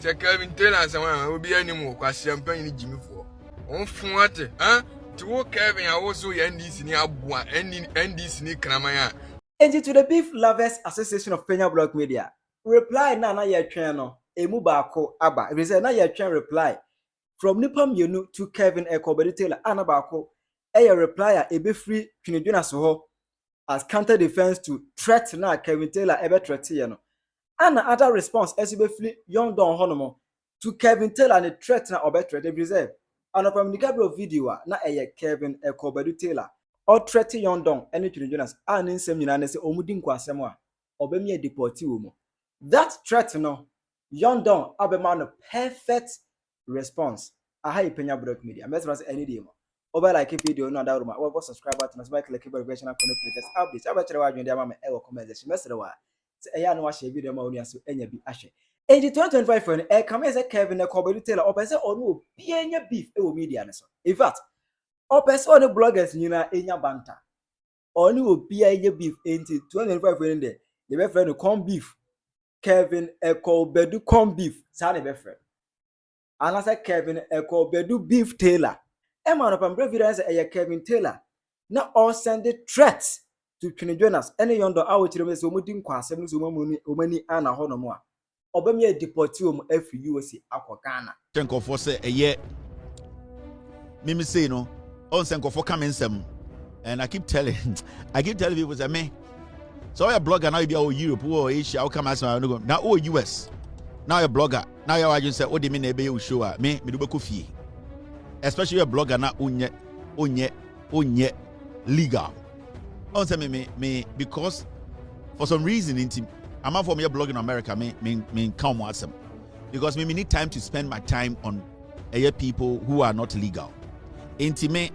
Se Kevin Taylor sama obi animu kwase ampan ni Jimmy for. On fuate, huh? To Kevin also NDC ni aboa, NDC ni kraman ya. And to the Beef Lovers Association of Penyah Block Media. Reply na ye twen no. Emu baako aba. If say na ye twen reply from nipa mienu to Kevin Ekobedi Taylor ana baako. A reply a be free twinedwena so ho as counter defense to threat na Kevin Taylor ebe threat ye no. Ana other response as be free young don honomo to Kevin Taylor and the threat na obe threat be say. Ana from the cabro video na Kevin Ekobedi Taylor. Or threat young don any twinedwena and nsem nyina na say omudi nkwasem a obemi deporti wo mo. That threat no young don abema no perfect response. Aha Penyah Block Media. Message any day mo. Over like video no that room. Over subscribe button, so click the version of the latest updates. Aba chere wa dwen dia ma e wo comment section. Message wa. Say eya no wa share video ma oni aso enya bi ahwe. In 2025 for e come say Kevin Ekobedi Taylor o pese onu obi enya beef e wo media ne so. In fact, o pese onu bloggers nyina enya banta. Onu obi enya beef in 2025 for in there. They be friend corn beef. Kevin Ekobedi corn beef. Sa ne be friend. And I say Kevin Ekobedi beef Taylor. Emma of evidence a Kevin Taylor. Now all send the threats to Trinidad. Any yonder out to the Mudin Quasem, Umani Anna Honomoa. Obamia deportium FUSC Aquacana. Tenko for say a year. Mimi say no, on Senko for coming some. And I keep telling people say me. So you're a blogger now, you be all Europe or Asia, I'll come as now all US. Now you're a blogger. Now you're agent say, what do you mean you show me do coffee? Especially a blogger na unye legal. On say me because for some reason I'm out for me blogging in America me come watch them because me need time to spend my time on people who are not legal. Inti me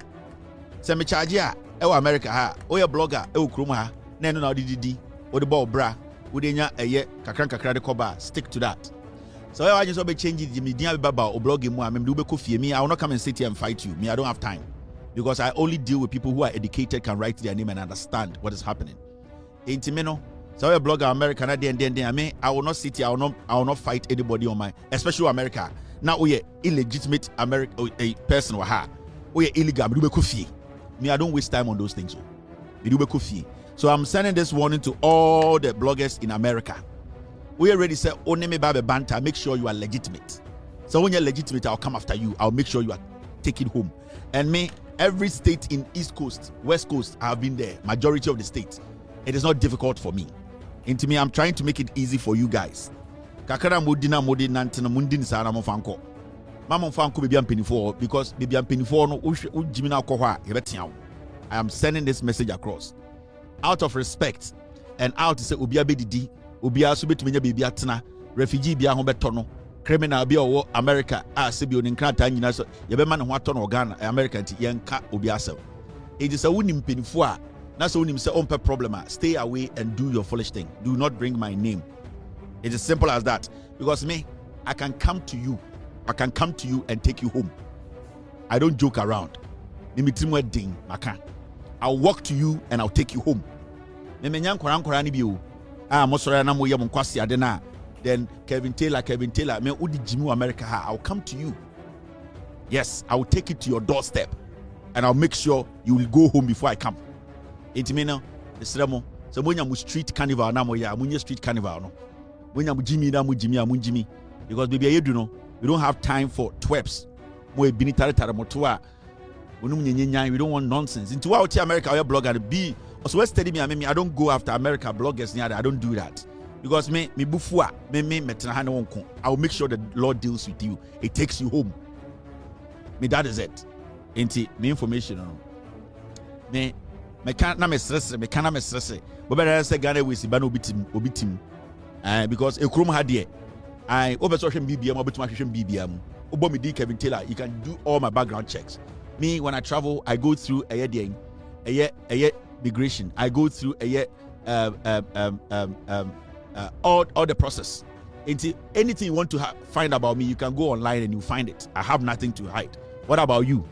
say me charge ya e America ha o ya blogger e okrum ha na no na didi o de ball bra wo de nya kakra de cover stick to that. So I just be changing the media baba or blogging more. I mean, I will not come and sit here and fight you. Me, I don't have time because I only deal with people who are educated, can write their name and understand what is happening. Intimino, so a blogger American, I will not sit here. I will not fight anybody on my, especially America. Now we are illegitimate American a person or ha. We are illegal. Me, I don't waste time on those things. So I'm sending this warning to all the bloggers in America. We already said, only me babe banter, make sure you are legitimate. So when you're legitimate, I'll come after you. I'll make sure you are taken home. And me, every state in East Coast, West Coast, I have been there. Majority of the states. It is not difficult for me. Into me, I'm trying to make it easy for you guys. Kakara modina nantina mundin sana monfanko. Mama monfanko baby am penifo because baby am penifo no ujimina kohwa yebetiawo. I am sending this message across. Out of respect and out to say obiya bedidi. Obia so betumi nya bibia tena refugee bia ho beto no criminal bia wo America se bi onin krata nyina so ye be ma ne ho ato no Ghana America nti ye nka obia sew it is a wonim penifo a na so wonim se ompe problem stay away and do your foolish thing. Do not bring my name. It is simple as that because me I can come to you and take you home. I don't joke around. Nimitimu ding maka I'll walk to you and I'll take you home. Me menya nkora ni bi o Mosora na mo ye mo kwase ade na then Kevin Taylor me udi Jimmy America ha I'll come to you. Yes, I will take it to your doorstep and I'll make sure you will go home before I come. Intime no esremo so mo nya mo street carnival na mo ya mo nya street carnival no mo nya mo Jimmy na mo Jimmy because baby ayedu no we don't have time for twerps mo e binitare moto a onum nyenyenyan we don't want nonsense. Into out America we blogger be so what's telling me I don't go after America bloggers near that. I don't do that because me bufua me metena ha ne wonko. I will make sure the Lord deals with you. It takes you home. Me that is it. Enti me information no. Me can na me stress but better say Ghana we si ba no obitim because ekrom ha de I obeso hwem bibia mo betum ahwehwem bibia mu. Obo me di Kevin Taylor, you can do all my background checks. Me when I travel I go through a migration. I go through all the process. Anything you want to find about me, you can go online and you find it. I have nothing to hide. What about you?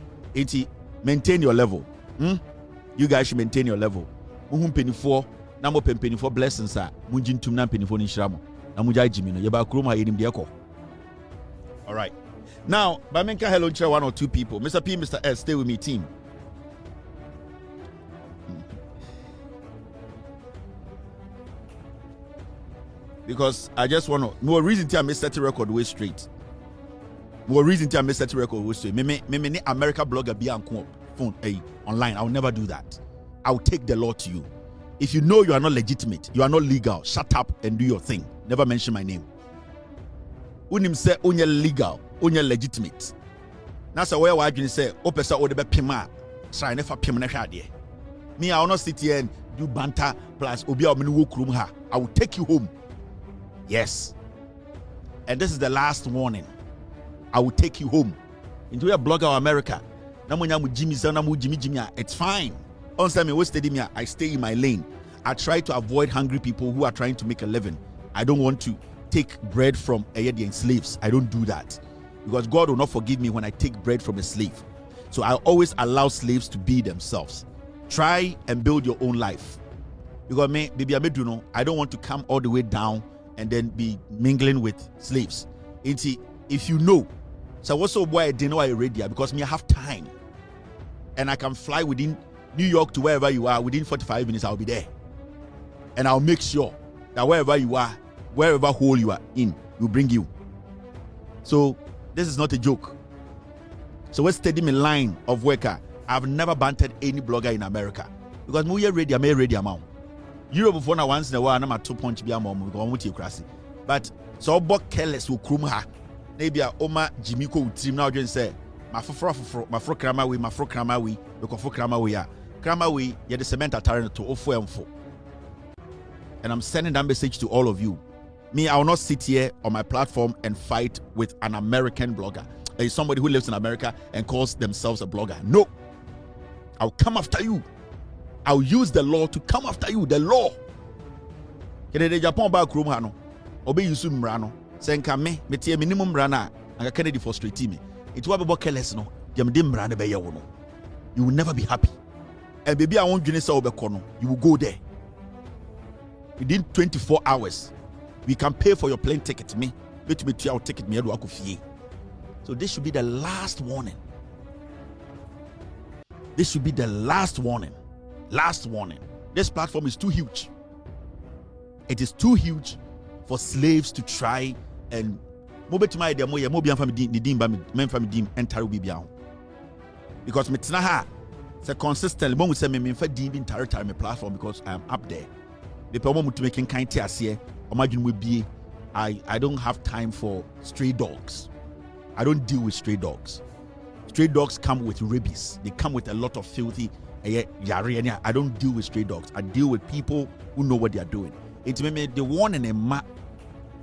Maintain your level. You guys should maintain your level. Penifo, namo penifo blessings are munjin tumna penifo ni shramo. Namuja jimino. Yeba kroma yedim diako. All right. Now, Bamenka, hello, chair 1 or 2 people. Mr. P, Mr. S, stay with me, team. Because I just want to, no reason to miss that record way straight. No reason to miss that record way straight. Me America blogger be on phone online. I'll never do that. I'll take the law to you. If you know you are not legitimate, you are not legal, shut up and do your thing. Never mention my name. Unim say onye legal, onye legitimate. That's why I can say, opesa o de be pima, try never pima na hwade. Me, I will not sit here and do banter plus obi a wo krum ha. I will take you home. Yes. And this is the last warning. I will take you home. Into a blogger of America. It's fine. On time I stay in my lane. I try to avoid hungry people who are trying to make a living. I don't want to take bread from the slaves. I don't do that. Because God will not forgive me when I take bread from a slave. So I always allow slaves to be themselves. Try and build your own life. Because me, baby, I don't want to come all the way down and then be mingling with slaves. If you know, so what's up why I didn't know I ready because me I have time. And I can fly within New York to wherever you are, within 45 minutes I'll be there. And I'll make sure that wherever you are, wherever hole you are in, will bring you. So this is not a joke. So we're steady in line of worker. I've never bantered any blogger in America. Because we are ready, I'm ready amount. Europe before now once in a while, I'm at 2 points be a mom with you crazy. But so Bob careless will crum her. Maybe a Oma Jimiko team now just say, my fro krama we, because for krama we are. Krama we, you're the cement attorney to 04 and 4. And I'm sending that message to all of you. Me, I will not sit here on my platform and fight with an American blogger. Somebody who lives in America and calls themselves a blogger. No. I'll come after you. I'll use the law to come after you. The law. Kede Japan ba krom ha no. Obe yusu mra no. Senka me tie minimum mra na anga Kennedy frustrate me. It will be careless no. Dem de mra na be ye wo no. You will never be happy. And baby I won't dwene say obekọ no. You will go there. Within 24 hours, we can pay for your plane ticket. Me, bet me 2 hour ticket me do akofie. So this should be the last warning. This should be the last warning. Last warning. This platform is too huge. It is too huge for slaves to try and because so consistently when we say me entire time my platform because I am up there. I don't have time for stray dogs. I don't deal with stray dogs. Stray dogs come with rabies. They come with a lot of filthy. I don't deal with stray dogs. I deal with people who know what they are doing. It's me the one in a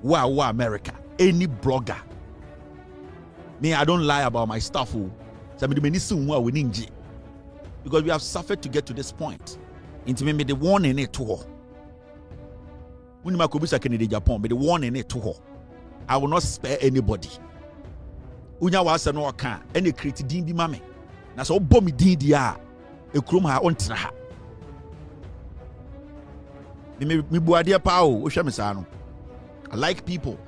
wow America. Any blogger. Me, I don't lie about my stuff. Because we have suffered to get to this point. It's me the one in it too. When my Japan, but the one in it too. I will not spare anybody. Unya wasa no aka ene create din bi mame na so obo mi din dia e krom ha ontena ha me buade pa o hwe me sa no. I like people,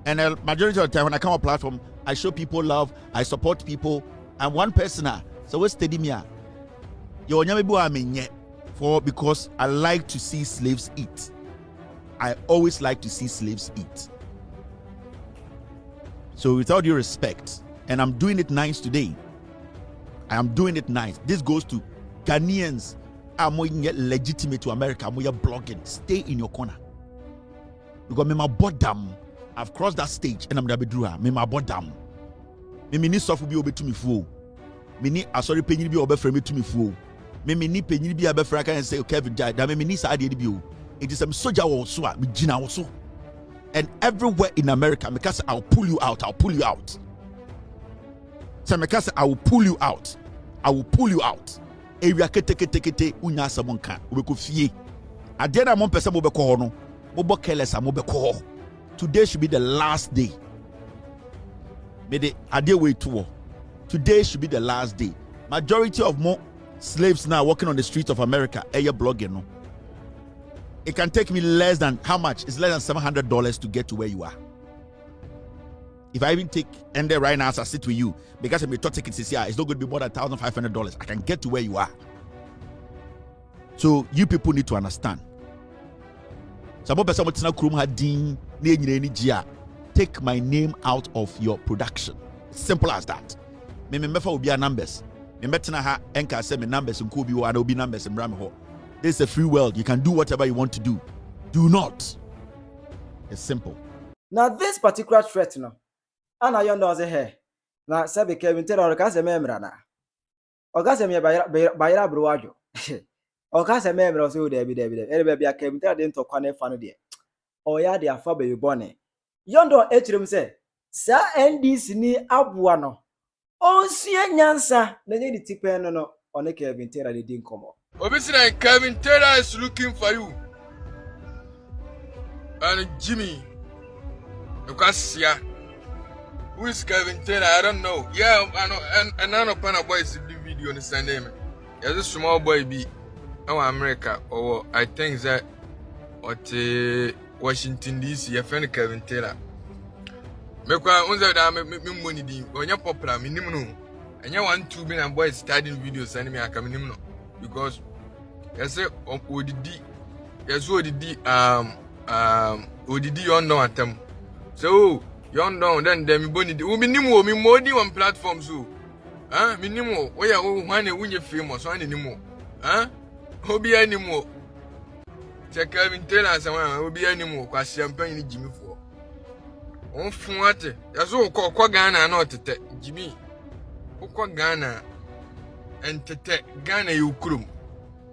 and a majority of the time when I come on platform I show people love, I support people, and one person so we steady me you onyame bi wa menye for because I like to see slaves eat. I always like to see slaves eat. So without your respect, and I'm doing it nice today. I am doing it nice. This goes to Ghanaians. I'm more legitimate to America. I'm more blogging. Stay in your corner. Because me my bottom. I've crossed that stage and I'm the bedroom. Me my bottom. Me need soft be obe to me fool. Me need sorry Penyah be obe frame to me fool. Me need Penyah be obe frame and say Kevin Jai. That me need side be. It is some soldier also. Me jina also. And everywhere in America, because I'll pull you out. I'll pull you out. So because I will pull you out. I will pull you out. Area kete unya samonka. Ubeko fie. Adena mon pesa mo beko no. Mo bo kelesa mo beko. Today should be the last day. May the ade way to. Today should be the last day. Majority of more slaves now walking on the streets of America. Aya blogging no. It can take me less than how much? It's less than $700 to get to where you are. If I even take and then right now as I sit with you, because I'm a top ticket this year, it's not going to be more than $1,500. I can get to where you are. So you people need to understand. Take my name out of your production. Simple as that. Me will be numbers. Me enka say me numbers and Kobe and be numbers in Bramho. This is a free world. You can do whatever you want to do. Do not. It's simple. Now this particular threat, no, and I say hey. Now sabi Kevin tell or kase memra na. O kase me bayra browajo. O kase memra so dey be. Ere be bia Kevin tell dem to kwane fa no dey. O ya dey afa be born. Yondo echirim say sa NDC ni aboa no. Onsie nyansa na nye di tipe no one Kevin tell dey din komo. Obviously Kevin Taylor is looking for you. And Jimmy. Because yeah. Who is Kevin Taylor? I don't know. Yeah, I know. And I know Pana boy is the video on the Sunday. There's a small boy be in America or I think that at Washington DC. Your friend Kevin Taylor. Me kwa unza da me money di. Onya popular minimum no. Anya 1-2 billion boys studying videos and me aka minimum no. Because I say odidi. Yes odidi odidi on no atem. So young down then me boni di minimum me modi on platform so. Minimum we ya wane unye famous wane nimo. Obi animo. Check Kevin Taylor sama obi animo kwa champagne ni Jimmy for. On fuate. Yaso ko Ghana na otete Jimmy. Ukwa Ghana and tete Ghana you krum.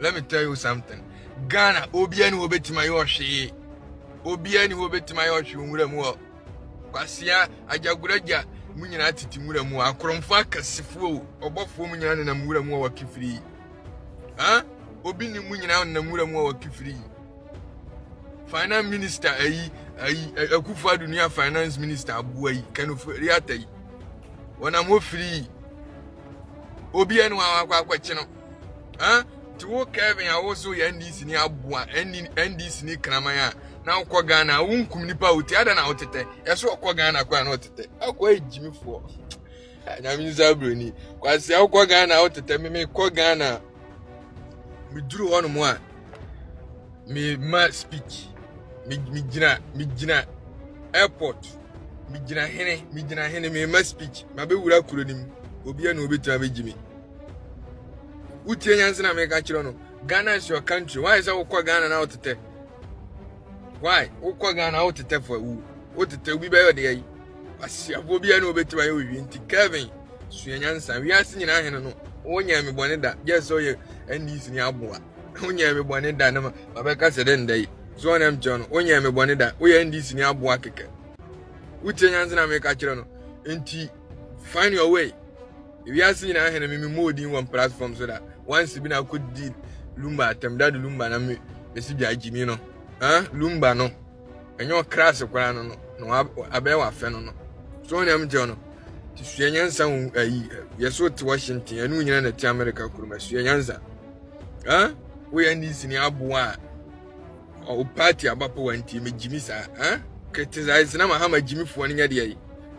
Let me tell you something. Ghana obi ani obetima yo hwe. Obi ani obetima yo hwe nwura mu. Kwasia ajaguraja munyina atiti nwura mu akromfa akasifo obofo munyina na nwura mu wa kifiri. Obi ni munyina na nwura mu wa kifiri. Finance minister Akufo Adunia finance minister aboa yi kanofo riata yi. Wona mo free. Obi ani wa akwachi no. To wo Kevin also ya NDC ni aboa NDC ni kraman ya na ukwa Ghana unkum nipa uti ada na otete yeso ukwa Ghana kwa na otete akwa ejimi fo nyami zabro ni kwa se ukwa Ghana otete me kwa Ghana mi duru hono mo a mi ma speech mi gina airport mi gina hene mi ma speech ma be wura kuro nim obi na obetu abejimi utie nyansa na me ka kiro no Ghana is your country. Why is that ukwa Ghana na otete? Why? Ukwa Ghana otete for who? Otete ubi be dey. Asia obi na obetu ayo wi nti Kevin sua nyansa wi ase nyina hene no onya me bone da yes oye NDC ni aboa onya me bone da na ma be ka se den dai so na mjo no onya me bone da oye NDC ni aboa keke utie nyansa na me ka kiro no nti find your way. If you are seeing a hand, me more than one platform so that once you been a good deal, Lumba, Temdad Lumba, and me, the CJ Jimmy, no, Lumba, no, and your crass of Grano, no, Abewa Feno, so I'm John. To Shanyansa, yes, what to Washington, and Union at America, Shanyansa. We are this in Aboa or party about and team Jimmy, sir, criticize Nama Jimmy for 1 year.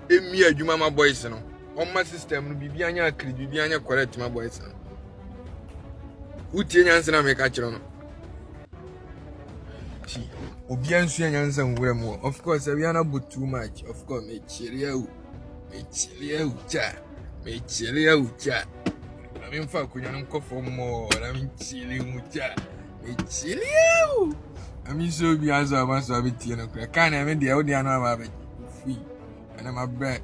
Me a Jumama boys, no. On my system, Bibiana, Bibiana, correct my boys. Uti nyansa na me ka kiro no. See, obi ansu nyansa nwura mu. Of course, we are not but too much. Of course, me chiri ucha. I mean, fa kunya nko for more. I mean, chiri ucha. Me chiri u. I mean, so be as I was a bit, you know. Can I mean the audio no have it free, and I'm a bread.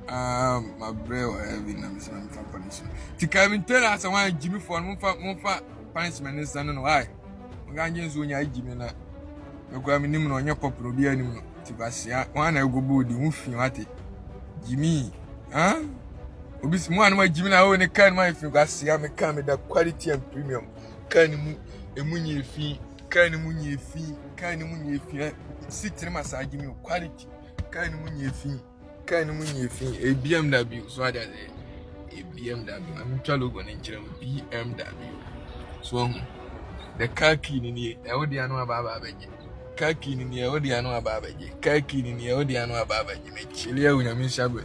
My bread or having some punishment. To come and tell us why Jimmy for Monfa punishment is done. Why? Ganjans when you Jimmy na. You go minimum on your popular be any Tibasia. One I go board the movie at it. Jimmy, Obi one my Jimmy, I own a can my if you got see I'm a can with that quality and premium. Can a munye fee, can munye fee, sit in massage me quality, can munye fee. Kind of a BMW, so I did a BMW. I'm trying to go and BMW. So the car key in here, I would know about kaki ni ya odi anu ababaji kaki ni ya odi anu ababaji me chilia unyame shago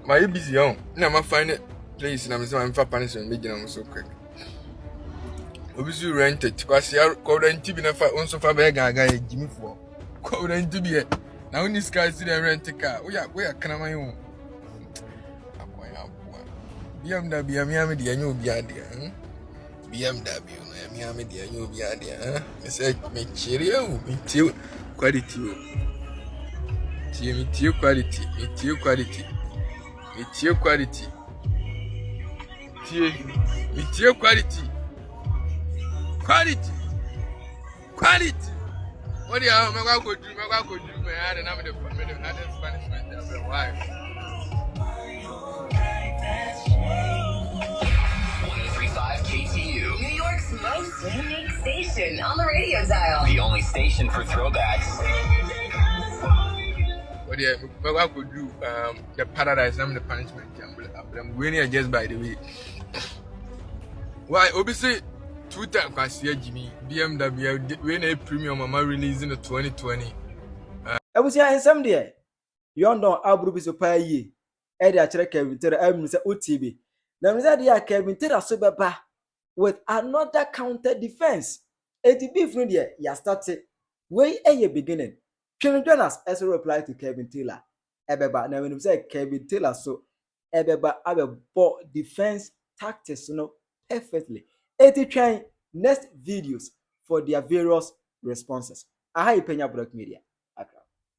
my busy on na ma find place na me say am fa punishment me gina so quick obisu rent it kwasi ko rent bi na fa onso fa be gaga e gimi fo ko rent bi e na oni sky si the rent car we are kraman yo akwanya aboa BMW miami de anyo obi ade BMW no miami de anyo obi ade me say me chiri o me tie quality o tie me tie quality me tie quality me tie quality tie me tie quality quality what do you have? I go do me I don't have the punishment why 103.5 KTU, New York's most unique station on the radio dial. The only station for throwbacks. What do you have? I go do the paradise and the punishment I'm winning just by the way. Why obviously 2 times last year Jimmy BMW when a premium mama releasing the 2020 Ebusia ensem de yondon aburu bi so pa yi e de a kire Kevin Tera am say OTB na me say de Kevin Tera so beba with another counter defense eti beef no de ya start wey e beginning Trin Jonas as a reply to Kevin Taylor ebeba na when say Kevin Taylor so ebeba abebo defense tactics no perfectly eti try next videos for their various responses. Aha Penyah Media.